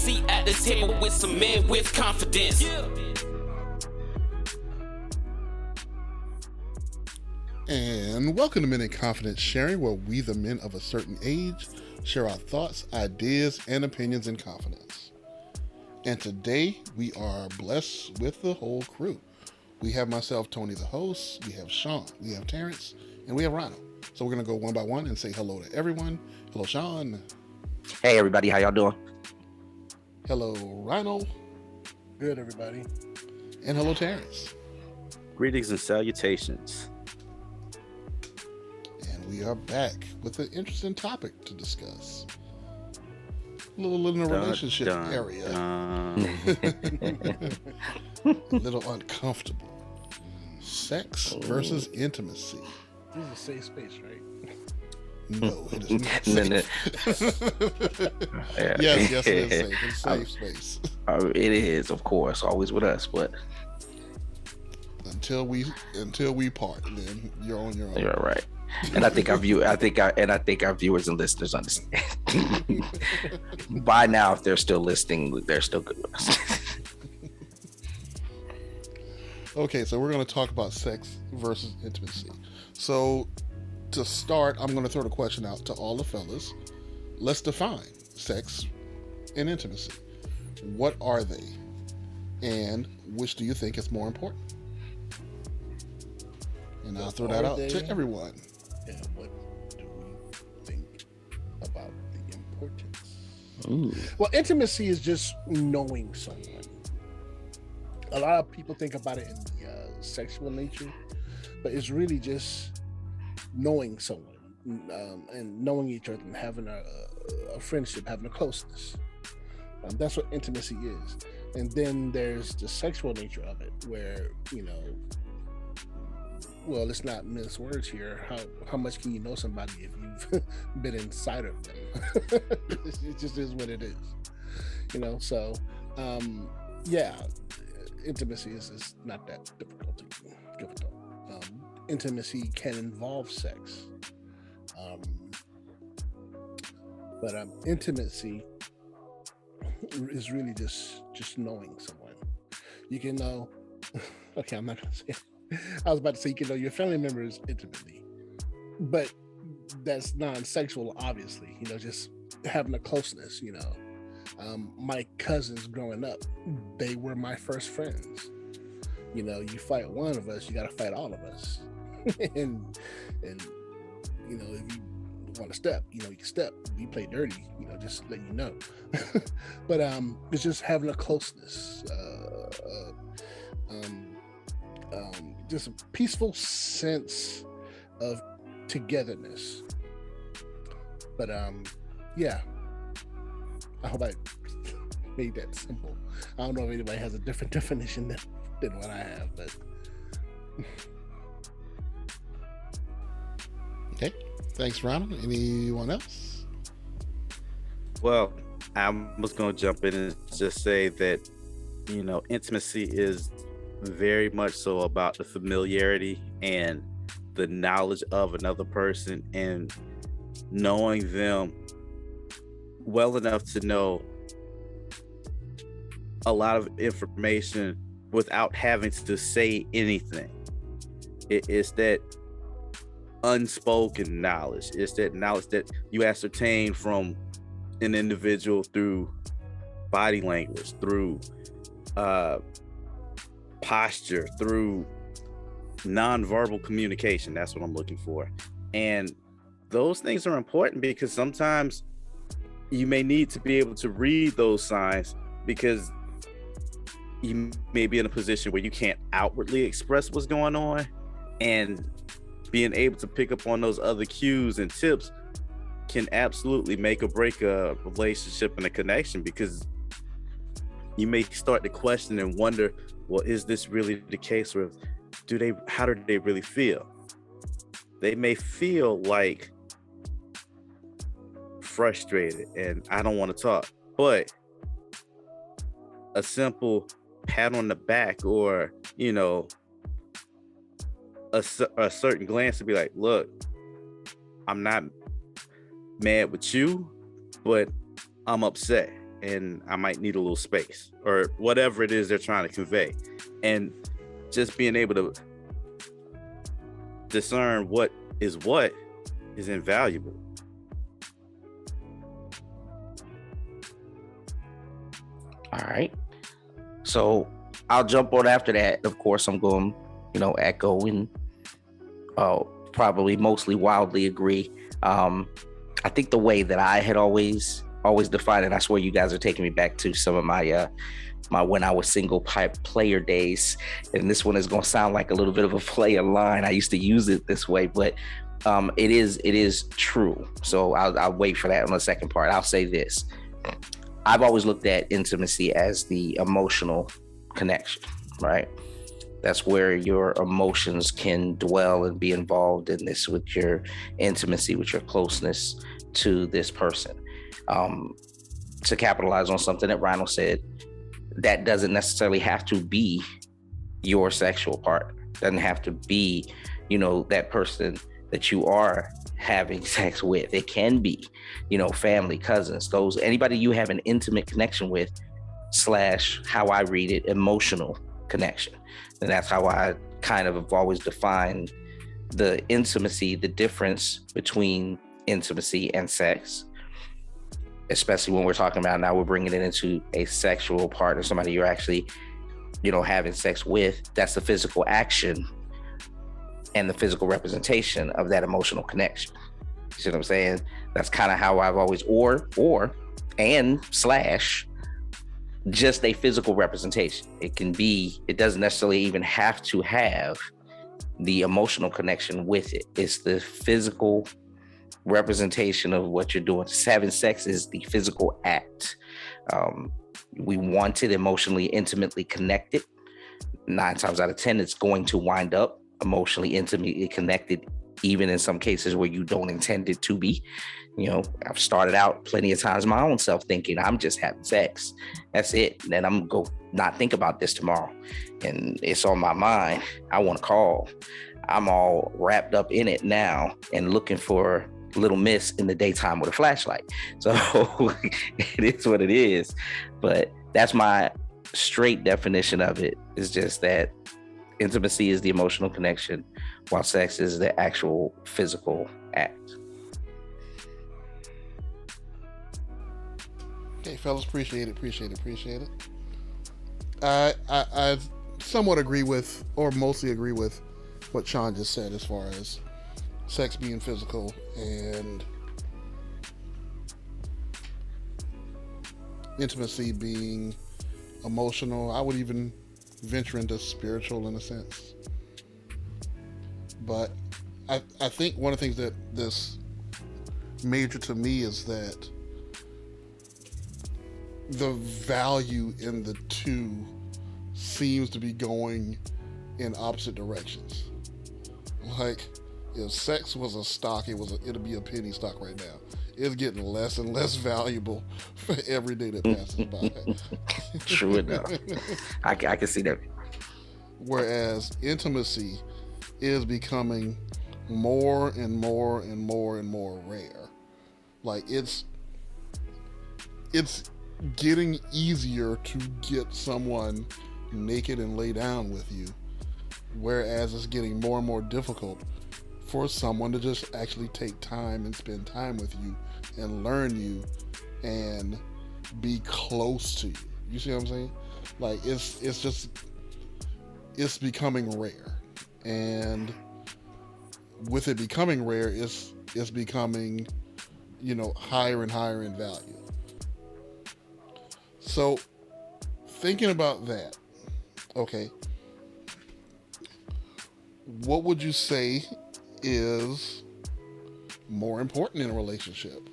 seat at the table with some men with confidence. And welcome to Men in Confidence Sharing, where we, the men of a certain age, share our thoughts, ideas, and opinions in confidence. And today, we are blessed with the whole crew. We have myself, Tony, the host. We have Sean. We have Terrence. And we have Rhino. So we're going to go one by one and say hello to everyone. Hello, Sean. Hey, everybody. How y'all doing? Hello, Rhino. Good, everybody. And hello, Terrence. Greetings and salutations. And we are back with an interesting topic to discuss. A little in the relationship area. A little uncomfortable. Sex versus intimacy. This is a safe space, right? No, it is not safe. Yes, it is safe. It's a safe space. It is, of course, always with us, but until we part, then you're on your own. You're right. And I think our viewers and listeners understand. By now, if they're still listening, they're still good with us. Okay, so we're going to talk about sex versus intimacy. So to start, I'm going to throw the question out to all the fellas. Let's define sex and intimacy. What are they? And which do you think is more important? And I'll throw that out to everyone. And what do we think about the importance? Ooh. Well, intimacy is just knowing someone. A lot of people think about it in the sexual nature, but it's really just knowing someone and knowing each other and having a friendship, having a closeness. That's what intimacy is. And then there's the sexual nature of it, where, well, let's not mince words here. How much can you know somebody if you've been inside of them? It just is what it is, So, yeah, intimacy is not that difficult to give a thought. Intimacy can involve sex, but intimacy is really just knowing someone. You can know. Okay, I'm not gonna say it. I was about to say you can know your family members intimately, but that's non-sexual, obviously. Just having a closeness. My cousins growing up, they were my first friends. You fight one of us, you got to fight all of us. and if you want to step, you can step. We play dirty, just let you know. But it's just having a closeness. Just a peaceful sense of togetherness. But yeah, I hope I made that simple. I don't know if anybody has a different definition than what I have, but okay. Thanks, Ronald. Anyone else? Well, I was going to jump in and just say that, intimacy is very much so about the familiarity and the knowledge of another person and knowing them well enough to know a lot of information without having to say anything. It's that unspoken knowledge. It's that knowledge that you ascertain from an individual through body language, through posture, through nonverbal communication. That's what I'm looking for. And those things are important because sometimes you may need to be able to read those signs because you may be in a position where you can't outwardly express what's going on, and being able to pick up on those other cues and tips can absolutely make or break a relationship and a connection, because you may start to question and wonder, well, is this really the case? Or how do they really feel? They may feel like frustrated and I don't want to talk, but a simple pat on the back or, a certain glance to be like, look, I'm not mad with you, but I'm upset. and I might need a little space, or whatever it is they're trying to convey. And just being able to discern what is invaluable. All right. So I'll jump on after that. Of course, I'm going, echo and probably mostly wildly agree. I think the way that I had always defined it, I swear you guys are taking me back to some of my when I was single pipe player days. And this one is going to sound like a little bit of a player line. I used to use it this way, but it is true. So I'll wait for that on the second part. I'll say this. I've always looked at intimacy as the emotional connection, right? That's where your emotions can dwell and be involved in this, with your intimacy, with your closeness to this person. To capitalize on something that Rhino said, that doesn't necessarily have to be your sexual partner. Doesn't have to be, that person that you are having sex with. It can be, family, cousins, anybody you have an intimate connection with, / how I read it, emotional connection. And that's how I kind of have always defined the intimacy, the difference between intimacy and sex, especially when we're talking about now we're bringing it into a sexual partner, somebody you're actually, having sex with. That's the physical action and the physical representation of that emotional connection. You see what I'm saying? That's kind of how I've always, / just a physical representation. It doesn't necessarily even have to have the emotional connection with it. It's the physical representation of what you're doing. Just having sex is the physical act. We want it emotionally, intimately connected. 9 times out of 10, it's going to wind up emotionally, intimately connected, even in some cases where you don't intend it to be. I've started out plenty of times my own self thinking I'm just having sex. That's it. And then I'm going to not think about this tomorrow. And it's on my mind. I want to call. I'm all wrapped up in it now and looking for little miss in the daytime with a flashlight. So it is what it is. But that's my straight definition of it. Is just that intimacy is the emotional connection, while sex is the actual physical act. Okay, fellas, appreciate it. I somewhat agree with, or mostly agree with, what Sean just said as far as sex being physical and intimacy being emotional. I would even venture into spiritual in a sense. But I think one of the things that this major to me is that the value in the two seems to be going in opposite directions. Like, if sex was a stock, it'd be a penny stock right now. It's getting less and less valuable for every day that passes by. True enough. I can see that. Whereas intimacy is becoming more and more and more and more rare. Like, it's getting easier to get someone naked and lay down with you, whereas it's getting more and more difficult for someone to just actually take time and spend time with you and learn you and be close to you. You see what I'm saying? Like, it's becoming rare, and with it becoming rare, it's becoming, higher and higher in value. So, thinking about that, okay, what would you say is more important in a relationship?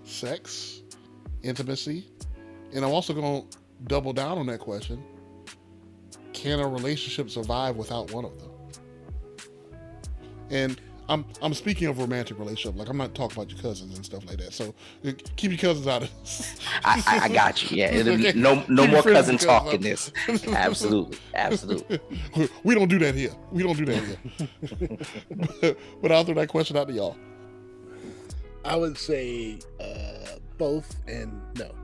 Sex, intimacy, and I'm also going to double down on that question. Can a relationship survive without one of them? And I'm speaking of romantic relationship. Like, I'm not talking about your cousins and stuff like that. So keep your cousins out of this. I got you. Yeah. Okay. No Keep more your cousin friends talk out. in this. Absolutely. We don't do that here. But I'll throw that question out to y'all. I would say both and no.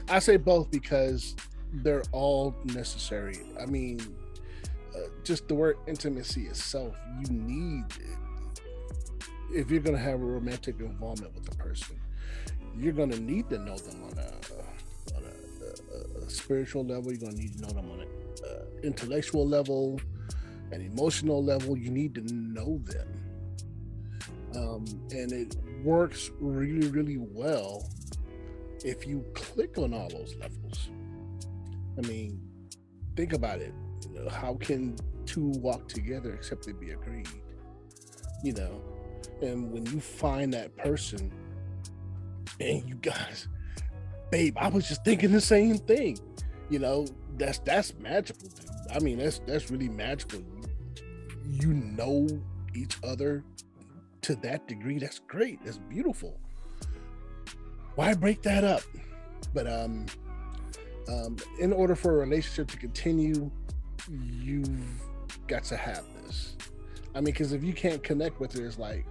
I say both because they're all necessary. I mean, just the word intimacy itself, you need, if you're going to have a romantic involvement with a person, you're going to need to know them on a spiritual level. You're going to need to know them on an intellectual level, an emotional level. You need to know them. And it works really, really well if you click on all those levels. I mean, think about it. You know, how can two walk together except they be agreed? You know, and when you find that person and you guys, babe, I was just thinking the same thing. You know, that's magical, dude. I mean, that's really magical. You know each other to that degree. That's great. That's beautiful. Why break that up? But in order for a relationship to continue, you've got to have this. I mean, because if you can't connect with her, it's like,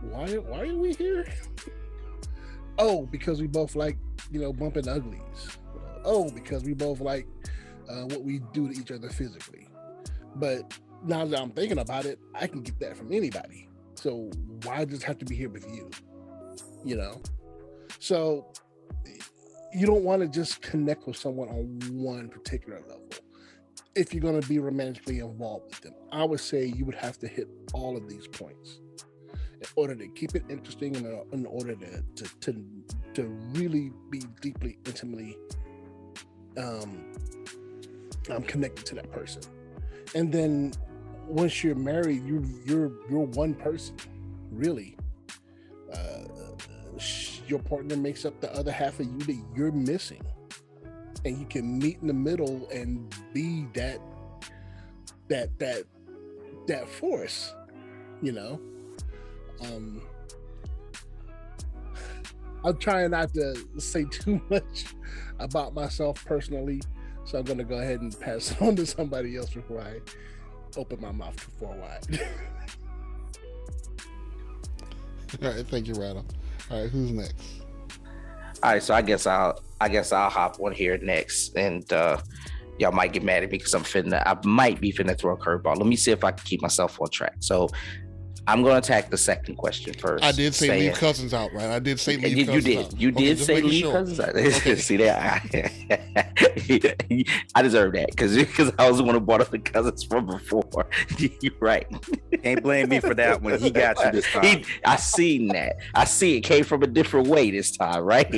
why are we here? Oh, because we both like, you know, bumping uglies. Oh, because we both like what we do to each other physically. But now that I'm thinking about it, I can get that from anybody. So why does it have to be here with you? You know? So you don't want to just connect with someone on one particular level. If you're going to be romantically involved with them, I would say you would have to hit all of these points in order to keep it interesting and in order to really be deeply, intimately connected to that person. And then once you're married, you're one person, really. Your partner makes up the other half of you that you're missing, and you can meet in the middle and be that force, you know. I'm trying not to say too much about myself personally, so I'm going to go ahead and pass it on to somebody else before I open my mouth too far wide. All right, thank you, Rattle. All right, who's next? All right, so I guess I'll hop on here next, and y'all might get mad at me because I might be finna throw a curveball. Let me see if I can keep myself on track. So I'm going to attack the second question first. I did say leave cousins out, right? I did say leave cousins out. You did say leave cousins out. Okay. See that? I deserve that because I was the one who brought up the cousins from before. You're right. Can't blame me for that when he got you this time. I seen that. I see it came from a different way this time, right?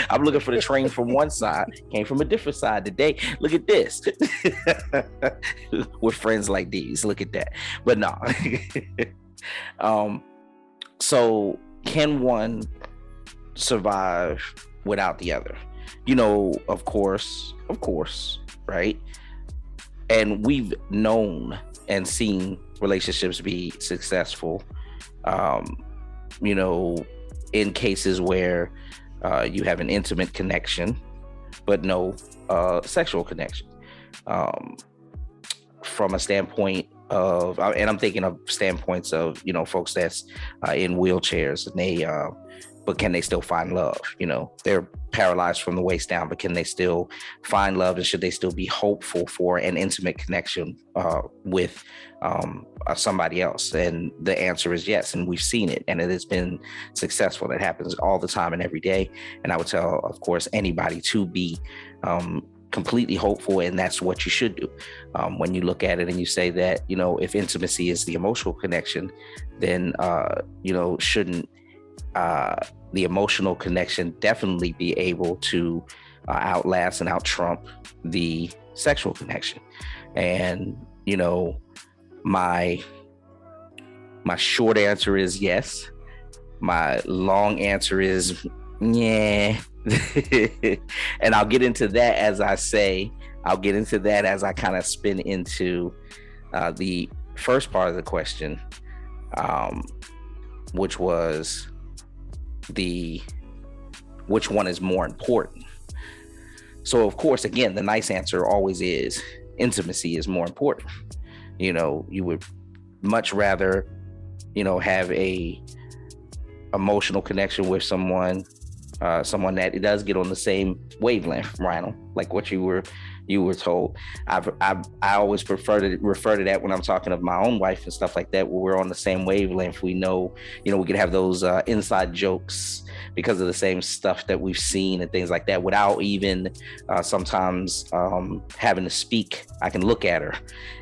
I'm looking for the train from one side, came from a different side today. Look at this. With friends like these, look at that. But no. So can one survive without the other? You know, of course, right? And we've known and seen relationships be successful, you know, in cases where you have an intimate connection, but no sexual connection. From a standpoint of, and I'm thinking of standpoints of, you know, folks that's in wheelchairs and they, but can they still find love? You know, they're paralyzed from the waist down, but can they still find love? And should they still be hopeful for an intimate connection with somebody else? And the answer is yes. And we've seen it, and it has been successful. That happens all the time and every day. And I would tell, of course, anybody to be completely hopeful, and that's what you should do. When you look at it and you say that, you know, if intimacy is the emotional connection, then you know, shouldn't the emotional connection definitely be able to outlast and out-trump the sexual connection? And you know, my short answer is yes. My long answer is yeah. And I'll get into that as I kind of spin into the first part of the question, which was which one is more important. So of course, again, the nice answer always is intimacy is more important. You know, you would much rather, you know, have a emotional connection with someone someone that it does get on the same wavelength, Rhino, like what you were told. I always prefer to refer to that when I'm talking of my own wife and stuff like that, where we're on the same wavelength. We know, we can have those inside jokes because of the same stuff that we've seen and things like that without even sometimes having to speak. I can look at her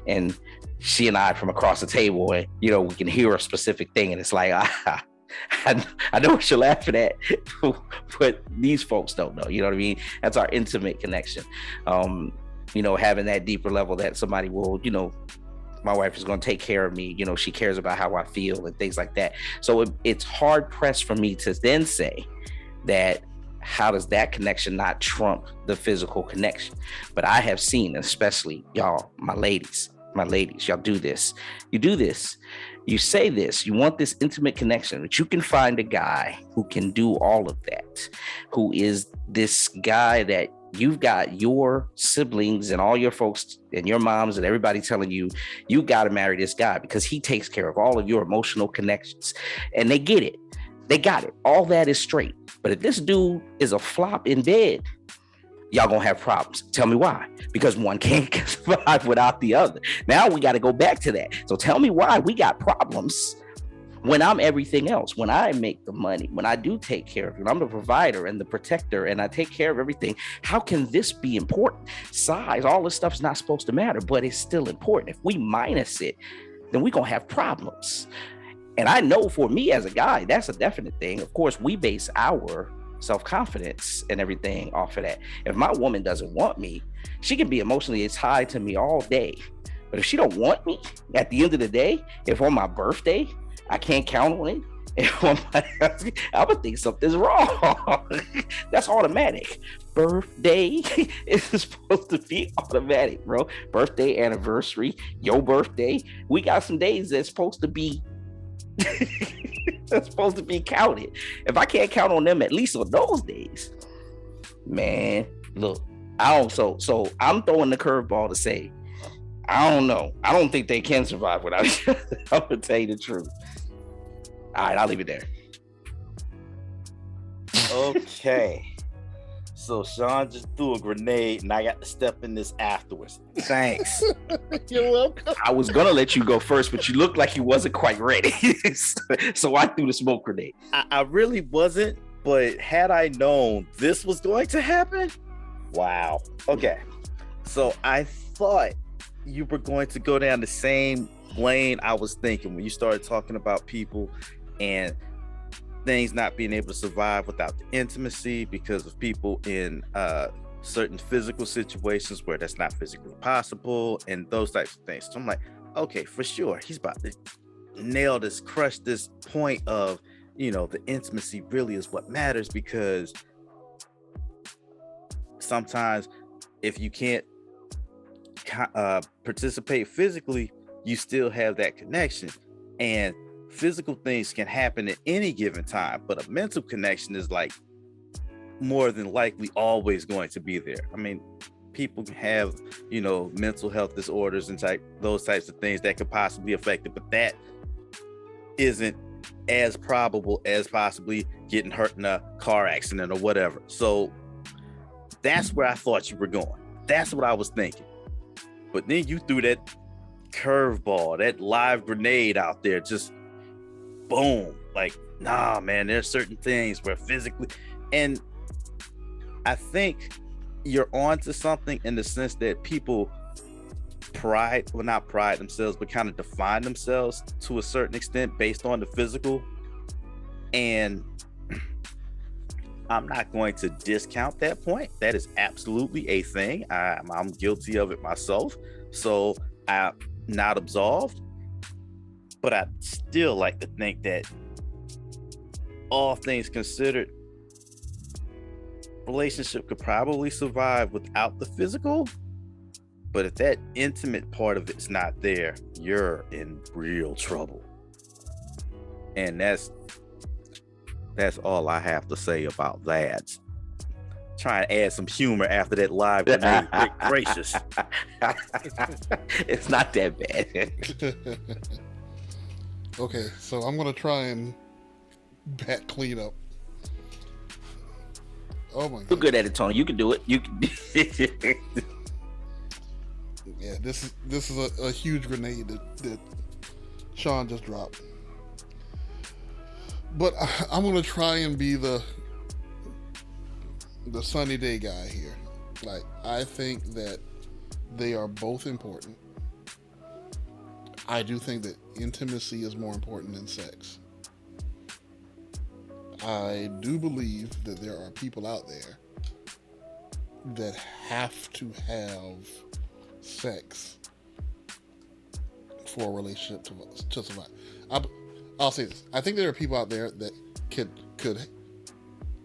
and she and I from across the table, and we can hear a specific thing, and it's like, I know what you're laughing at, but these folks don't know. You know what I mean? That's our intimate connection. Having that deeper level that somebody will, my wife is going to take care of me. She cares about how I feel and things like that. So it's hard pressed for me to then say that how does that connection not trump the physical connection? But I have seen, especially y'all, my ladies, y'all do this. You do this. You say this, you want this intimate connection, but you can find a guy who can do all of that, who is this guy that you've got your siblings and all your folks and your moms and everybody telling you, you got to marry this guy because he takes care of all of your emotional connections. And they get it. They got it. All that is straight. But if this dude is a flop in bed, y'all gonna have problems. Tell me why. Because one can't survive without the other. Now we got to go back to that. So tell me why we got problems when I'm everything else, when I make the money, when I do take care of you, when I'm the provider and the protector and I take care of everything. How can this be important? Size, all this stuff is not supposed to matter, but it's still important. If we minus it, then we're gonna have problems. And I know for me as a guy, that's a definite thing. Of course, we base our self-confidence and everything off of that. If my woman doesn't want me, she can be emotionally tied to me all day. But if she don't want me, at the end of the day, if on my birthday, I can't count on it, I would think something's wrong. That's automatic. Birthday is supposed to be automatic, bro. Birthday, anniversary, your birthday. We got some days that's supposed to be that's supposed to be counted. If I can't count on them at least on those days, man, look, so I'm throwing the curveball to say, I don't know. I don't think they can survive without each other. I'm gonna tell you the truth. All right, I'll leave it there. Okay. So Sean just threw a grenade and I got to step in this afterwards. Thanks. You're welcome. I was gonna let you go first, but you looked like you wasn't quite ready. So I threw the smoke grenade. I really wasn't, but had I known this was going to happen, wow. Okay. So I thought you were going to go down the same lane I was thinking when you started talking about people and things not being able to survive without the intimacy because of people in certain physical situations where that's not physically possible and those types of things. So I'm like, okay, for sure, he's about to nail this, crush this point of, the intimacy really is what matters, because sometimes if you can't participate physically, you still have that connection. And physical things can happen at any given time, but a mental connection is like more than likely always going to be there. I mean, people can have, mental health disorders and those types of things that could possibly affect it, but that isn't as probable as possibly getting hurt in a car accident or whatever. So that's where I thought you were going. That's what I was thinking. But then you threw that curveball, that live grenade out there, just boom, like, nah, man, there's certain things where physically, and I think you're onto something in the sense that people not pride themselves, but kind of define themselves to a certain extent based on the physical. And I'm not going to discount that point. That is absolutely a thing. I'm guilty of it myself. So I'm not absolved. But I still like to think that all things considered, relationship could probably survive without the physical. But if that intimate part of it's not there, you're in real trouble. And that's all I have to say about that. Try and add some humor after that live grenade. Gracious. It's not that bad. Okay, so I'm going to try and bat clean up. Oh my You're god. good at it, Tony. You can do it. You can. Yeah, this is a huge grenade that Sean just dropped. But I'm gonna try and be the sunny day guy here. Like, I think that they are both important. I do think that intimacy is more important than sex. I do believe that there are people out there that have to have sex for a relationship to survive. I'll say this. I think there are people out there that could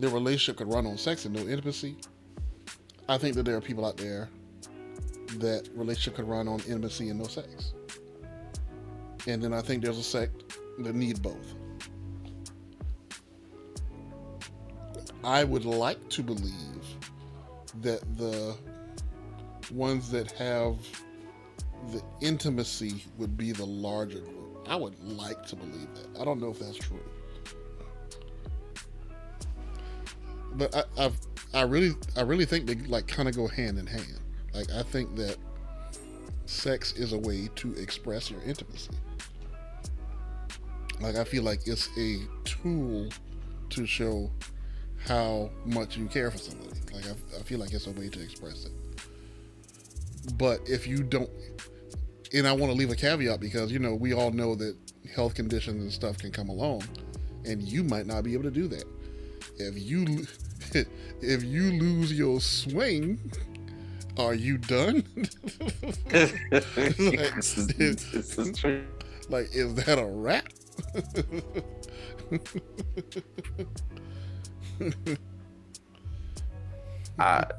their relationship could run on sex and no intimacy. I think that there are people out there that relationship could run on intimacy and no sex. And then I think there's a sect that need both. I would like to believe that the ones that have the intimacy would be the larger group. I would like to believe that. I don't know if that's true. But I really think they like kind of go hand in hand. Like, I think that sex is a way to express your intimacy. Like, I feel like it's a tool to show how much you care for somebody. Like, I feel like it's a way to express it. But if you don't, and I want to leave a caveat because, you know, we all know that health conditions and stuff can come along, and you might not be able to do that. If you lose your swing, are you done? Like, is that a wrap? Like,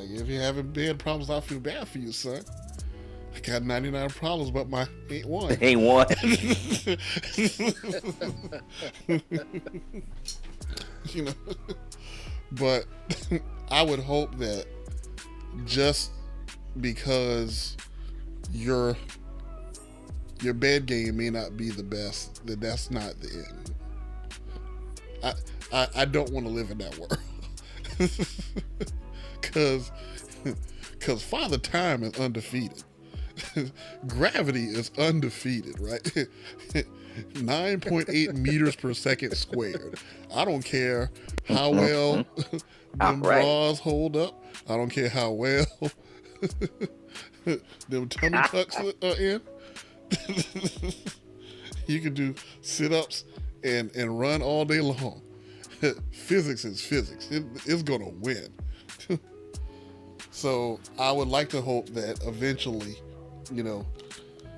if you're having bed problems, I feel bad for you, son. I got 99 problems, but my ain't one. Ain't one. You know, but I would hope that just because your bed game may not be the best, that's not the end. I don't want to live in that world. Cause Father Time is undefeated. Gravity is undefeated, right? 9.8 meters per second squared. I don't care how well them bras hold up. I don't care how well them tummy tucks are in. You can do sit-ups and run all day long. Physics is physics. It's gonna win. So I would like to hope that eventually, you know,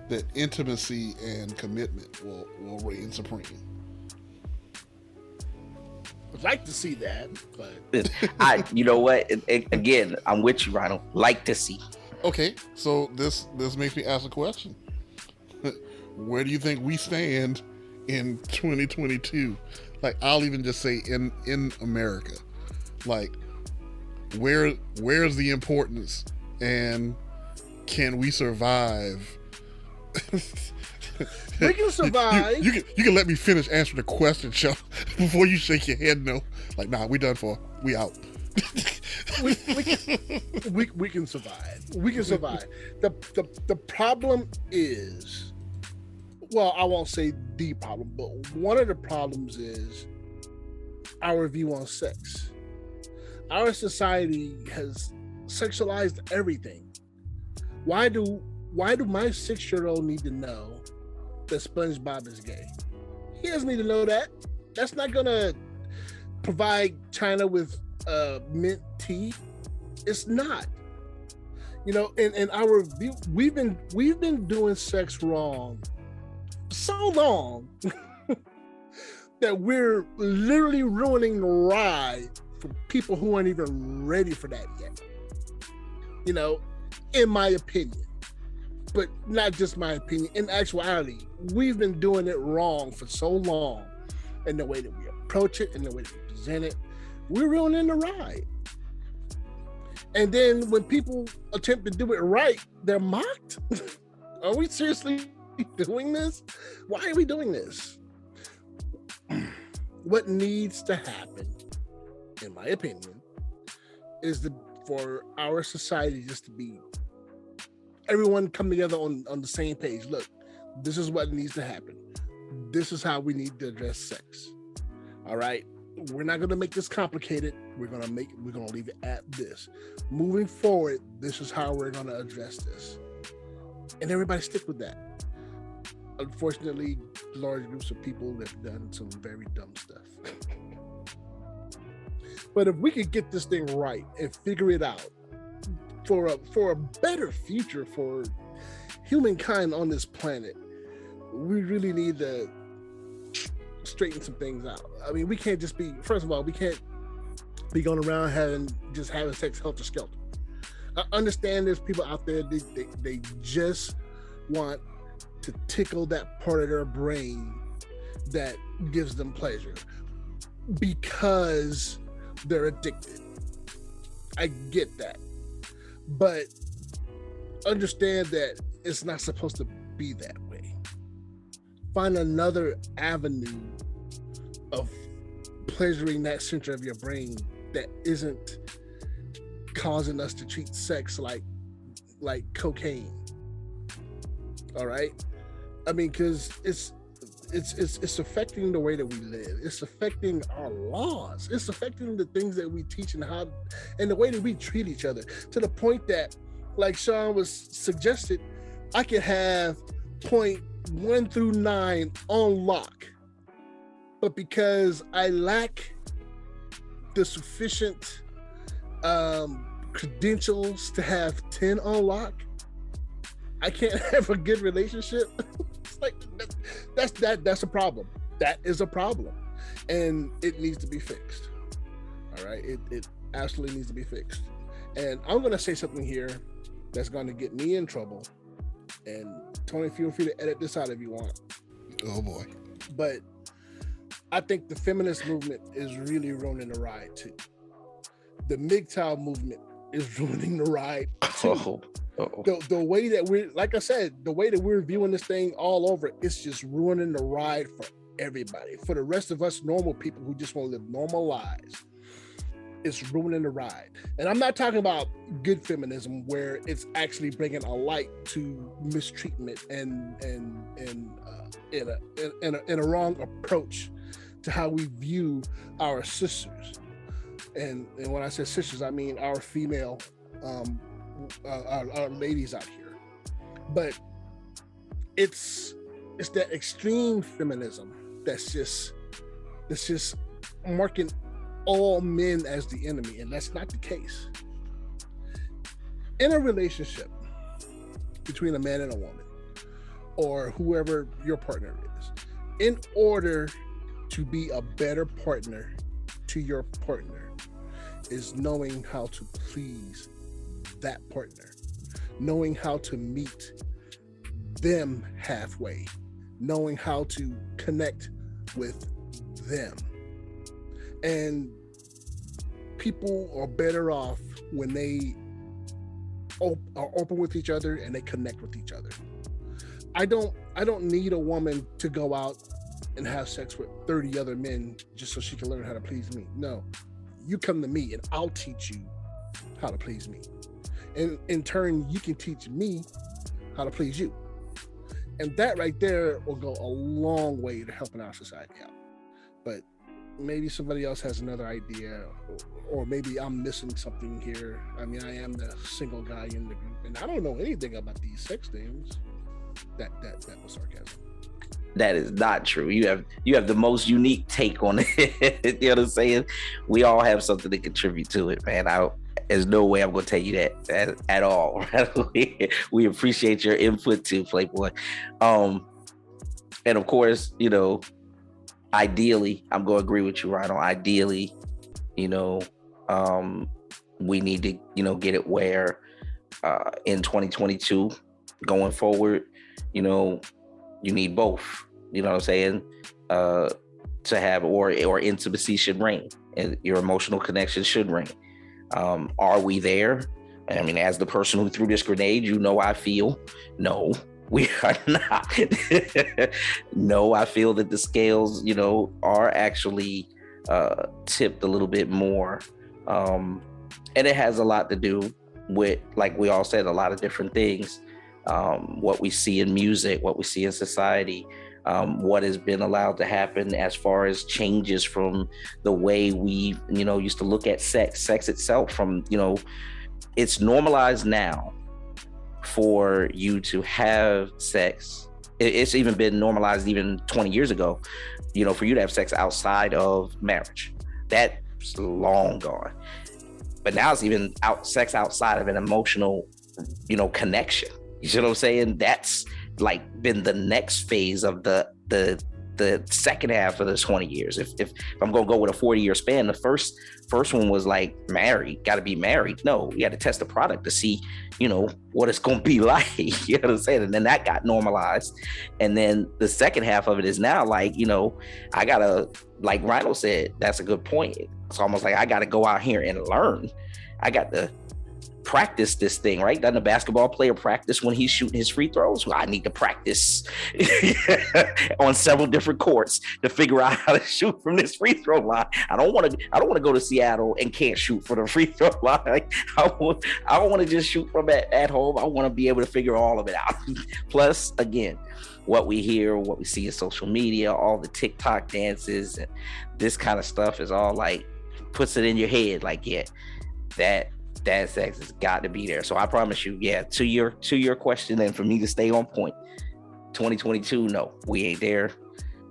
that intimacy and commitment will reign supreme. I'd like to see that, but you know what? Again, I'm with you, Ronald. Like to see. Okay, so this makes me ask a question. Where do you think we stand in 2022? Like, I'll even just say in America. Like, where's the importance, and can we survive? we can survive. You can let me finish answering the question, Sean, before you shake your head no. Like, nah, we done for. We out. we can survive. We can survive. The problem is, well, I won't say the problem, but one of the problems is our view on sex. Our society has sexualized everything. Why do my 6-year-old need to know that SpongeBob is gay? He doesn't need to know that. That's not gonna provide China with mint tea. It's not. You know, in our view, we've been doing sex wrong so long that we're literally ruining the ride for people who aren't even ready for that yet. You know, in my opinion. But not just my opinion. In actuality, we've been doing it wrong for so long, in the way that we approach it, in the way that we present it. We're ruining the ride. And then when people attempt to do it right, they're mocked. Are we seriously doing this? Why are we doing this? What needs to happen in my opinion, is for our society just to be everyone come together on the same page. Look, this is what needs to happen. This is how we need to address sex. All right. We're not going to make this complicated. We're going to leave it at this. Moving forward, this is how we're going to address this. And everybody stick with that. Unfortunately, large groups of people have done some very dumb stuff. But if we could get this thing right and figure it out for a better future for humankind on this planet, we really need to straighten some things out. I mean, we can't just be, first of all, we can't be going around having sex helter skelter. I understand there's people out there, they just want to tickle that part of their brain that gives them pleasure because they're addicted. I get that. But understand that it's not supposed to be that way. Find another avenue of pleasuring that center of your brain that isn't causing us to treat sex like cocaine. All right? I mean, because it's affecting the way that we live. It's affecting our laws. It's affecting the things that we teach and the way that we treat each other, to the point that, like Sean was suggested, I could have point 1 through 9 on lock, but because I lack the sufficient credentials to have 10 on lock, I can't have a good relationship. It's like that's a problem. That is a problem, and it needs to be fixed. All right, it absolutely needs to be fixed. And I'm going to say something here that's going to get me in trouble. And Tony, feel free to edit this out if you want. Oh boy. But I think the feminist movement is really ruining the ride too. The MGTOW movement is ruining the ride too. The way that we're, like I said, the way that we're viewing this thing all over, it's just ruining the ride for everybody. For the rest of us normal people who just want to live normal lives, it's ruining the ride. And I'm not talking about good feminism where it's actually bringing a light to mistreatment and in a wrong approach to how we view our sisters. And when I say sisters, I mean our female, our ladies out here. But it's that extreme feminism that's just marking all men as the enemy, and that's not the case. In a relationship between a man and a woman, or whoever your partner is, in order to be a better partner to your partner, is knowing how to please that partner, knowing how to meet them halfway, knowing how to connect with them. And people are better off when they are open with each other and they connect with each other. I don't need a woman to go out and have sex with 30 other men just so she can learn how to please me. No, you come to me and I'll teach you how to please me. And in turn, you can teach me how to please you. And that right there will go a long way to helping our society out. But maybe somebody else has another idea, or maybe I'm missing something here. I mean, I am the single guy in the group, and I don't know anything about these sex things. That was sarcasm. That is not true. You have the most unique take on it. You know what I'm saying? We all have something to contribute to it, man. There's no way I'm going to tell you that at all. We appreciate your input too, Playboy. And of course, ideally, I'm going to agree with you, Rhino. Ideally, we need to, get it where in 2022, going forward, you need both, you know what I'm saying, to have, or intimacy should reign and your emotional connection should reign. Are we there? I mean, as the person who threw this grenade, I feel, no, we are not. No, I feel that the scales, are actually tipped a little bit more. And it has a lot to do with, like we all said, a lot of different things. What we see in music, what we see in society, what has been allowed to happen as far as changes from the way we, used to look at sex itself. From, it's normalized now for you to have sex. It's even been normalized even 20 years ago, for you to have sex outside of marriage. That's long gone. But now it's even sex outside of an emotional, connection. You see what I'm saying? That's like been the next phase of the second half of the 20 years. If I'm gonna go with a 40-year span, the first one was like got to be married. No, we had to test the product to see, what it's gonna be like. You know what I'm saying? And then that got normalized. And then the second half of it is now like, I gotta, like Rhino said, that's a good point. It's almost like I gotta go out here and learn. I got to practice this thing, right? Doesn't a basketball player practice when he's shooting his free throws? Well, I need to practice on several different courts to figure out how to shoot from this free throw line. I don't want to go to Seattle and can't shoot for the free throw line. Like, I don't want to just shoot from at home. I want to be able to figure all of it out. Plus, again, what we hear, what we see in social media, all the TikTok dances and this kind of stuff is all like puts it in your head. Like, yeah, that sex has got to be there. So I promise you, to your question, and for me to stay on point, 2022, no, we ain't there.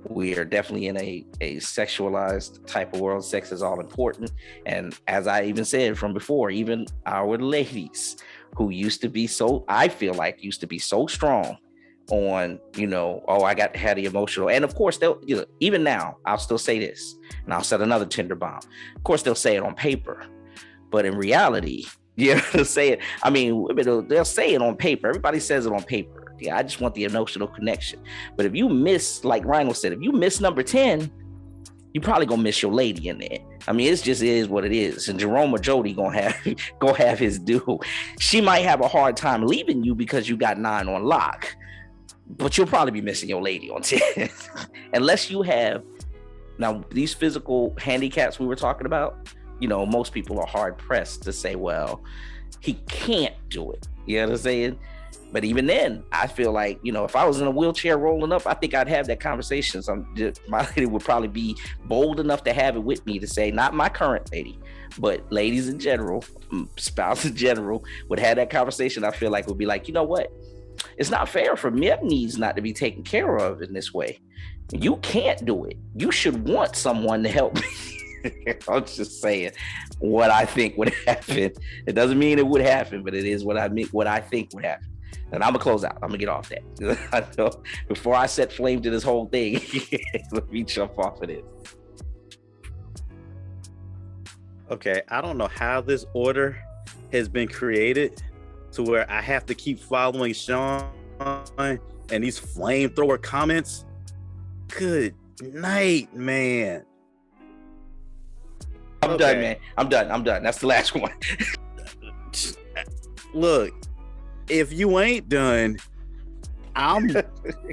We are definitely in a sexualized type of world. Sex is all important. And as I even said from before, even our ladies who used to be so strong on, I got to have the emotional. And of course, they'll, even now, I'll still say this, and I'll set another Tinder bomb. Of course, they'll say it on paper. But in reality, they'll say it. I mean, they'll say it on paper. Everybody says it on paper. Yeah, I just want the emotional connection. But if you miss, like Rhino said, if you miss number 10, you probably gonna miss your lady in there. I mean, it just is what it is. And Jerome or Jody gonna have his due. She might have a hard time leaving you because you got 9 on lock, but you'll probably be missing your lady on 10. Unless you have, now these physical handicaps we were talking about, most people are hard pressed to say, well, he can't do it. You know what I'm saying? But even then, I feel like, if I was in a wheelchair rolling up, I think I'd have that conversation. My lady would probably be bold enough to have it with me to say, not my current lady, but ladies in general, spouse in general, would have that conversation. I feel like would be like, you know what? It's not fair for me needs not to be taken care of in this way. You can't do it. You should want someone to help me. I'm just saying what I think would happen. It doesn't mean it would happen, but it is what I think would happen. And I'm gonna close out. I'm gonna get off that. I know before I set flame to this whole thing, let me jump off of this. Okay, I don't know how this order has been created to where I have to keep following Sean and these flamethrower comments. Good night, man. I'm done, man. I'm done. That's the last one. Look, if you ain't done, I'm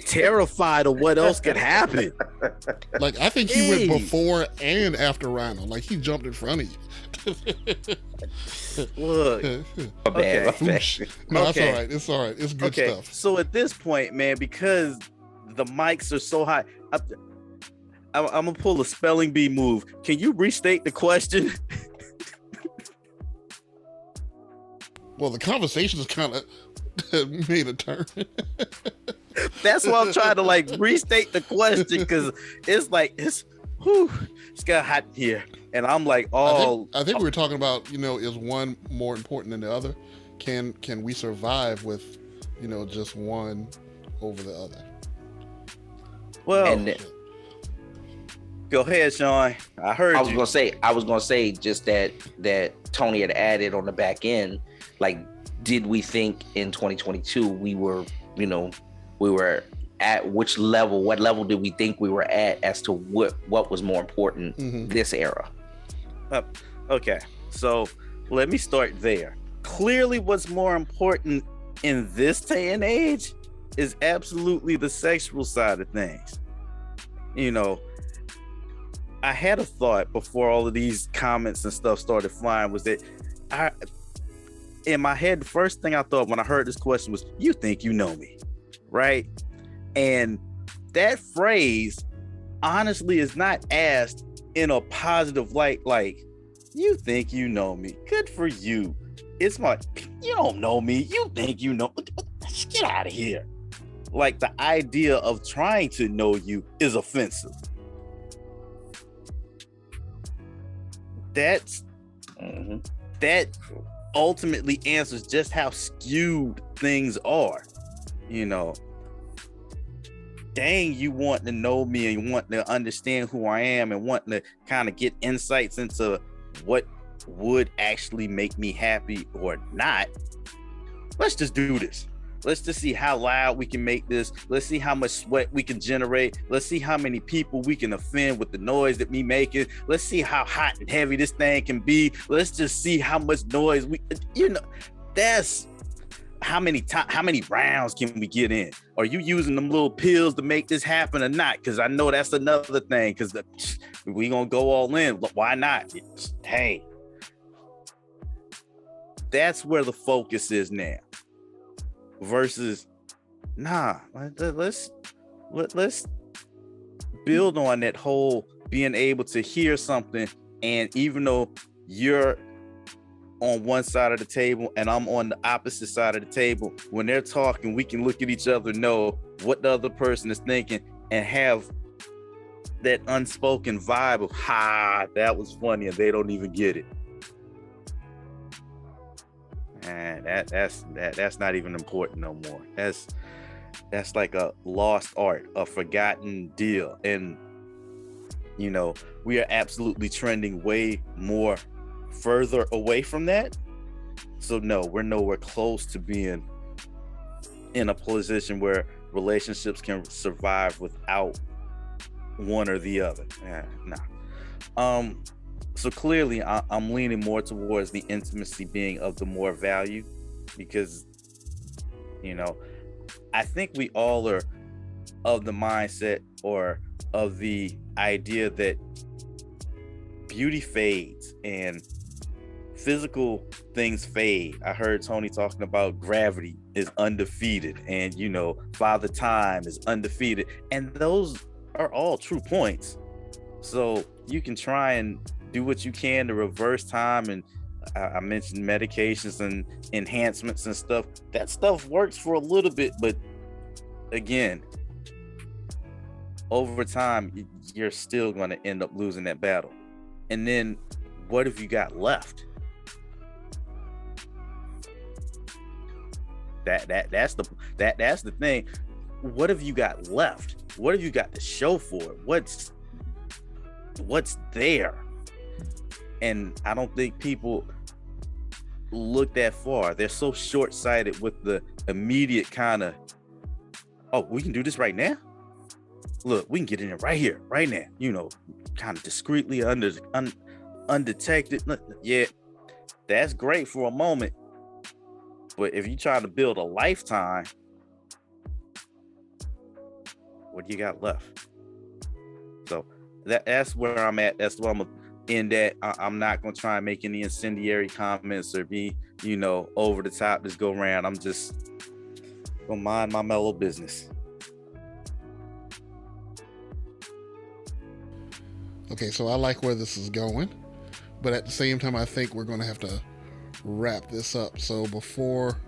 terrified of what else could happen. Like, I think he went before and after Rhino. Like, he jumped in front of you. Look. Okay. No, that's all right. It's all right. It's good stuff. So at this point, man, because the mics are so high, I'm gonna pull a spelling bee move. Can you restate the question? Well, the conversation has kind of made a turn. That's why I'm trying to restate the question, because it's got hot here, and I'm like, oh. I think we were talking about, is one more important than the other? Can we survive with, just one over the other? Well. Go ahead, Sean. I heard you. I was gonna say just that Tony had added on the back end. Like, did we think in 2022 we were at which level? What level did we think we were at as to what was more important this era? Okay, so let me start there. Clearly, what's more important in this day and age is absolutely the sexual side of things. I had a thought before all of these comments and stuff started flying, was that in my head, the first thing I thought when I heard this question was, you think you know me, right? And that phrase honestly is not asked in a positive light, like, you think you know me, good for you. It's like, you don't know me, you think you know, get out of here. Like, the idea of trying to know you is offensive. That ultimately answers just how skewed things are. You know, dang, you want to know me and want to understand who I am and want to kind of get insights into what would actually make me happy or not. Let's just do this. Let's just see how loud we can make this. Let's see how much sweat we can generate. Let's see how many people we can offend with the noise that we making. Let's see how hot and heavy this thing can be. Let's just see how much noise that's how many rounds can we get in? Are you using them little pills to make this happen or not? Because I know that's another thing, because we gonna go all in. Why not? Hey, that's where the focus is now. Versus, let's build on that whole being able to hear something, and even though you're on one side of the table and I'm on the opposite side of the table, when they're talking, we can look at each other, know what the other person is thinking, and have that unspoken vibe of, that was funny, and they don't even get it. And that's not even important no more. That's like a lost art, a forgotten deal. And you know, we are absolutely trending way more further away from that. So no, we're nowhere close to being in a position where relationships can survive without one or the other. So clearly, I'm leaning more towards the intimacy being of the more value, because, you know, I think we all are of the mindset or of the idea that beauty fades and physical things fade. I heard Tony talking about gravity is undefeated, and, you know, Father Time is undefeated. And those are all true points. So you can try and do what you can to reverse time, and I mentioned medications and enhancements and stuff. That stuff works for a little bit, but again, over time, you're still going to end up losing that battle. And then what have you got left? That's the thing. What have you got left? What have you got to show for it? What's there? And I don't think people look that far. They're so short-sighted with the immediate kind of, oh, we can do this right now? Look, we can get in there right here, right now. You know, kind of discreetly, undetected. Yeah, that's great for a moment. But if you try to build a lifetime, what do you got left? So that's where I'm at. That's where I'm in that. I'm not going to try and make any incendiary comments or be, you know, over the top this go round. I'm just going to mind my mellow business. Okay, so I like where this is going, but at the same time, I think we're going to have to wrap this up. So before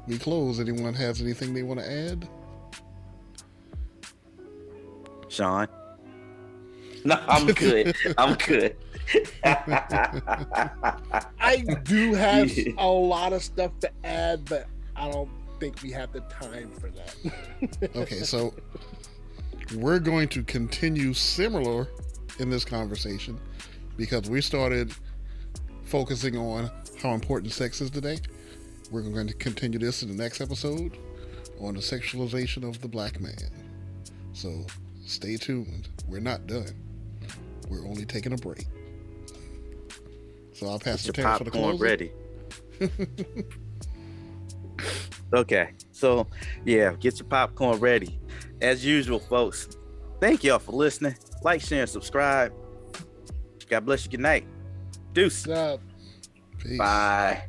we close, anyone has anything they want to add? Sean? No, I'm good. I'm good. I do have a lot of stuff to add, but I don't think we have the time for that. Okay, so we're going to continue similar in this conversation because we started focusing on how important sex is today. We're going to continue this in the next episode on the sexualization of the black man. So stay tuned. We're not done. We're only taking a break. So I'll pass the Terrence for the closing. Ready. Okay, so yeah, get your popcorn ready. As usual, folks, thank y'all for listening. Like, share, and subscribe. God bless you. Good night. Deuce. What's up? Peace. Bye.